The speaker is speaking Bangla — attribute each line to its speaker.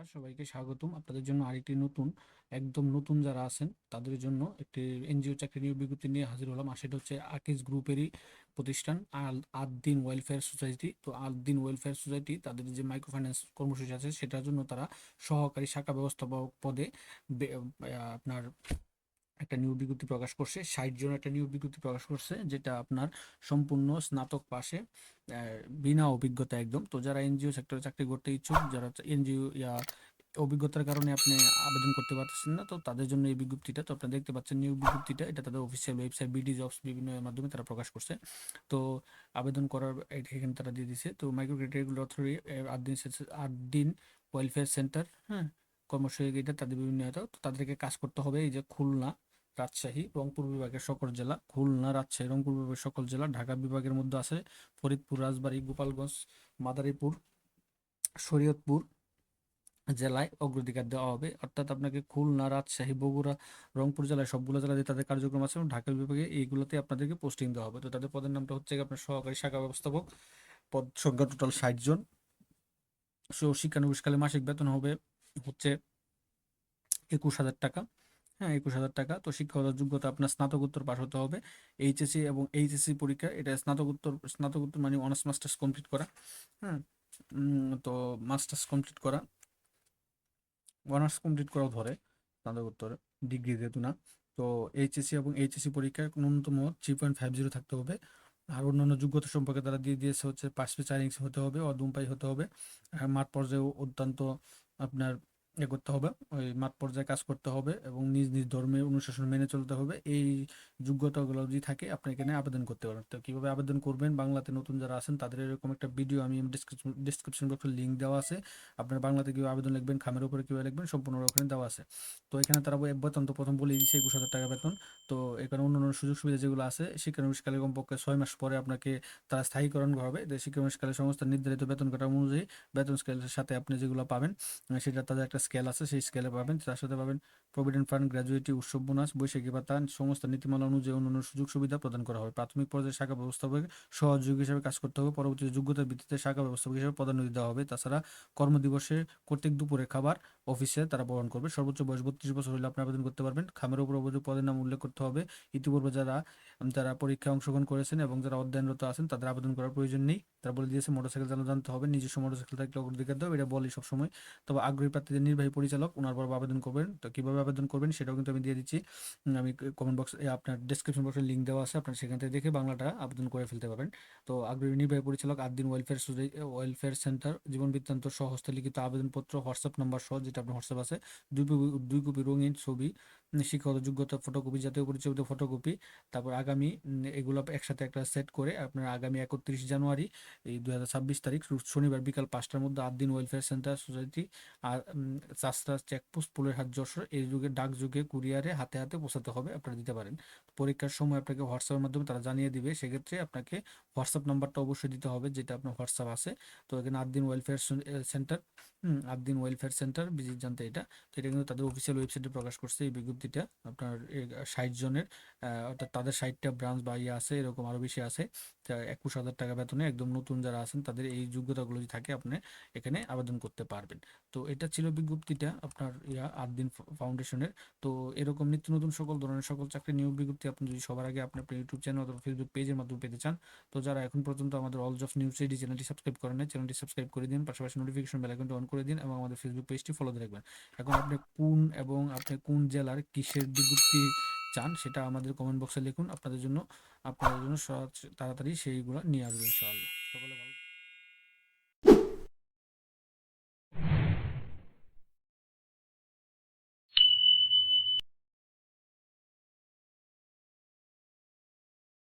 Speaker 1: নমস্কার, সবাইকে স্বাগতম। আপনাদের জন্য আরেকটি একদম নতুন যারা আছেন তাদের জন্য একটি এনজিও চাকরি নিয়োগ বিজ্ঞপ্তি নিয়ে হাজির হলাম। আর সেটা হচ্ছে আকিজ গ্রুপেরই প্রতিষ্ঠান আদ-দিন ওয়েলফেয়ার সোসাইটি। তো আদ-দিন ওয়েলফেয়ার সোসাইটি তাদের যে মাইক্রো ফাইন্যান্স কর্মসূচি আছে সেটার জন্য তারা সহকারী শাখা ব্যবস্থাপক পদে আপনার একটা নিয়োগ বিজ্ঞপ্তি প্রকাশ করছে। 60 জন একটা নিয়োগ বিজ্ঞপ্তি প্রকাশ করছে, যেটা আপনার সম্পূর্ণ স্নাতক পাশে, বিনা অভিজ্ঞতা একদম। তো যারা এনজিও সেক্টরে চাকরি করতে ইচ্ছুক, যারা এনজিও অভিজ্ঞতার কারণে আপনি আবেদন করতে পারতেছেন না, তো তাদের জন্য এই বিজ্ঞপ্তিটা। তো আপনারা দেখতে পাচ্ছেন নিয়োগ বিজ্ঞপ্তিটা, এটা তাদের অফিসিয়াল ওয়েবসাইট বিডি জবস বিভিন্ন এর মাধ্যমে তারা প্রকাশ করছে। তো আবেদন করার এখানে তারা দিয়ে দিছে। তো মাইক্রো ক্রেডিট রেগুলেটরি অথরিটি 8 দিন ওয়েলফেয়ার সেন্টার, হ্যাঁ, কর্মসূচিটা তাদের বিভিন্ন তো তাদেরকে কাজ করতে হবে এই যে খুলনা, রাজশাহী, রংপুর বিভাগের সকল জেলা, খুলনা, রাজশাহী, রংপুর বিভাগের সকল জেলা, ঢাকা বিভাগের মধ্যে আছে ফরিদপুর, রাজবাড়ী, গোপালগঞ্জ, মাদারীপুর, শরীয়তপুর জেলায় অগ্রাধিকার দেওয়া হবে। অর্থাৎ আপনাকে খুলনা, রাজশাহী, বগুড়া, রংপুর জেলায় সবগুলো জেলাতে তাদের কার্যক্রম আছে এবং ঢাকা বিভাগে এইগুলোতে আপনাদেরকে পোস্টিং দেওয়া হবে। তো তাদের পদের নামটা হচ্ছে আপনার সহকারী শাখা ব্যবস্থাপক। পদ সংখ্যা টোটাল 60 জন। শিক্ষানবিশকালে মাসিক বেতন হবে হচ্ছে 21,000 টাকা। হ্যাঁ, 21,000 টাকা। তো শিক্ষাগত যোগ্যতা আপনার স্নাতকোত্তর পাস হতে হবে। এইচএসসি এবং এইচএসসি পরীক্ষা, এটা স্নাতকোত্তর মানে অনার্স মাস্টার্স কমপ্লিট করা। হ্যাঁ, তো মাস্টার্স কমপ্লিট করা, অনার্স কমপ্লিট করাও ধরে স্নাতকোত্তর, ডিগ্রি যেহেতু না। তো এইচএসসি এবং এইচএসসি পরীক্ষায় ন্যূনতম 3.50 থাকতে হবে। আর অন্যান্য যোগ্যতা সম্পর্কে তারা দিয়ে দিয়েছে হচ্ছে 5 পে 4 ইঞ্চি হতে হবে, অধমপায়ী হতে হবে, মাঠ পর্যায়ে অত্যন্ত আপনার করতে হবে, ওই মাঠ পর্যায়ে কাজ করতে হবে এবং নিজ নিজ ধর্মের অনুশাসন মেনে চলতে হবে। এই যোগ্যতাগুলো যদি থাকে আপনি এখানে আবেদন করতে পারেন। তো কীভাবে আবেদন করবেন, বাংলাতে নতুন যারা আছেন তাদের এরকম একটা ভিডিও আমি ডিসক্রিপশন বক্সে লিঙ্ক দেওয়া আছে। আপনার বাংলাতে কীভাবে আবেদন লিখবেন, খামের উপরে কীভাবে লিখবেন, সম্পূর্ণ ওখানে দেওয়া আছে। তো এখানে তারা বেতন তো প্রথম বলেই দিচ্ছে 21,000 টাকা বেতন। তো এখানে অন্যান্য সুযোগ সুবিধা যেগুলো আছে, শিক্ষানবিশকালে কমপক্ষে 6 মাস পরে আপনাকে তারা স্থায়ীকরণ হবে। শিক্ষানবিশকালে সংস্থার নির্ধারিত বেতন কাঠামো অনুযায়ী বেতন স্কেলের সাথে আপনি যেগুলো পাবেন, সেটা তাদের একটা স্কেল আছে, সেই স্কেলে পাবেন। তার সাথে পাবেন প্রভিডেন্ট ফান্ড, গ্র্যাজুইটি, উৎসব বোনাস, বৈশাখী ভাতা, সমস্ত নীতিমালা অনুযায়ী অন্যান্য সুযোগ সুবিধা প্রদান করা হবে। প্রাথমিক পর্যায়ে শাখা ব্যবস্থাপক সহযোগী হিসেবে কাজ করতে হবে। পরবর্তী যোগ্যতার ভিত্তিতে শাখা ব্যবস্থাপক হিসেবে পদোন্নতি দেওয়া হবে। তাছাড়া কর্মদিবসে কর্তৃক দুপুরে খাবার অফিসে তারা বহন করবে। সর্বোচ্চ বয়স 32 বছর হলে আপনি আবেদন করতে পারবেন। খামের উপর অভিযোগ পদের নাম উল্লেখ করতে হবে। ইতিপূর্বে যারা যারা পরীক্ষায় অংশগ্রহণ করেছেন এবং যারা অধ্যয়নরত আছেন তাদের আবেদন করার প্রয়োজন নেই। তারা বলে দিয়েছে মোটরসাইকেল চালানো জানতে হবে, নিজস্ব মোটরসাইকেল থাকলে অগ্রাধিকার দেবে, এটা বলি সবসময়। তবে আগ্রহী প্রার্থীদের নির্বাহী পরিচালক ওনার পর আবেদন করবেন। তো কীভাবে আবেদন করবেন সেটাও কিন্তু আমি দিয়ে দিচ্ছি। আমি কমেন্ট বক্সে আপনার ডেসক্রিপশন বক্সে লিঙ্ক দেওয়া আছে, আপনার সেখান থেকে দেখে বাংলাটা আবেদন করে ফেলতে পারবেন। তো আগ্রহী নির্বাহী পরিচালক, 8 দিন ওয়েলফেয়ার সেন্টার, জীবন বৃত্তান্ত সহ হস্তলিখিত আবেদনপত্র, হোয়াটসঅ্যাপ নাম্বার সহ, যেটা আপনার হোয়াটসঅ্যাপ আছে, 2 কপি রঙিন ছবি, শিক্ষাগত যোগ্যতা ফটোকপি, জাতীয় পরিচয় ফটোকপি। তারপর আগামী এগুলো একসাথে একটা সেট করে আপনার আগামী 31 জানুয়ারি এই 2026 তারিখ শনিবার বিকাল 5টার মধ্যে 8 দিন ওয়েলফেয়ার সেন্টার সোসাইটি আর চাষরা চেকপোস্ট পোলের যশোর এই যুগে ডাক যুগে কুরিয়ারে হাতে হাতে পৌঁছাতে হবে, আপনারা দিতে পারেন। পরীক্ষার সময় আপনাকে হোয়াটসঅ্যাপের মাধ্যমে তারা জানিয়ে দিবে, সেক্ষেত্রে আপনাকে হোয়াটসঅ্যাপ নাম্বারটা অবশ্যই দিতে হবে যেটা আপনার হোয়াটসঅ্যাপ আছে। তো এখানে 8 দিন ওয়েলফেয়ার সেন্টার, 8 দিন ওয়েলফেয়ার সেন্টার ভিজিট জানতে এটা। তো এটা কিন্তু তাদের অফিসিয়াল ওয়েবসাইটে প্রকাশ করছে এই বিজ্ঞপ্তিটা। আপনার 60 জনের, অর্থাৎ তাদের 60টা ব্রাঞ্চ বা ইয়ে আছে, এরকম আরও বেশি আছে। 21,000 টাকা বেতনে একদম নতুন যারা আছেন তাদের এই যোগ্যতাগুলো যদি থাকে আপনি এখানে আবেদন করতে পারবেন। তো এটা ছিল বিজ্ঞপ্তিটা আপনার 8 দিন ফাউন্ডেশনের। তো এরকম নিত্য নতুন সকল ধরনের সকল চাকরি নিয়োগ বিজ্ঞপ্তি আপনি যদি সবার আগে আপনি আপনার ইউটিউব চ্যানেল অথবা ফেসবুক পেজের মাধ্যমে পেতে চান, তো যারা এখন পর্যন্ত আমাদের অল জব নিউজ এইডি চ্যানেলটি সাবস্ক্রাইব করেন নাই, চ্যানেলটি সাবস্ক্রাইব করে দিন, পাশাপাশি নোটিফিকেশন বেল আইকনটি অন করে দিন এবং আমাদের ফেসবুক পেজটি ফলো দিয়ে রাখবেন। এখন আপনি কোন জেলার কিসের বিজ্ঞপ্তি চান সেটা আমাদের কমেন্ট বক্সে লিখুন। আপনাদের জন্য তাড়াতাড়ি সেইগুলো নিয়ে আসবো ইনশাআল্লাহ। সকলে ভালো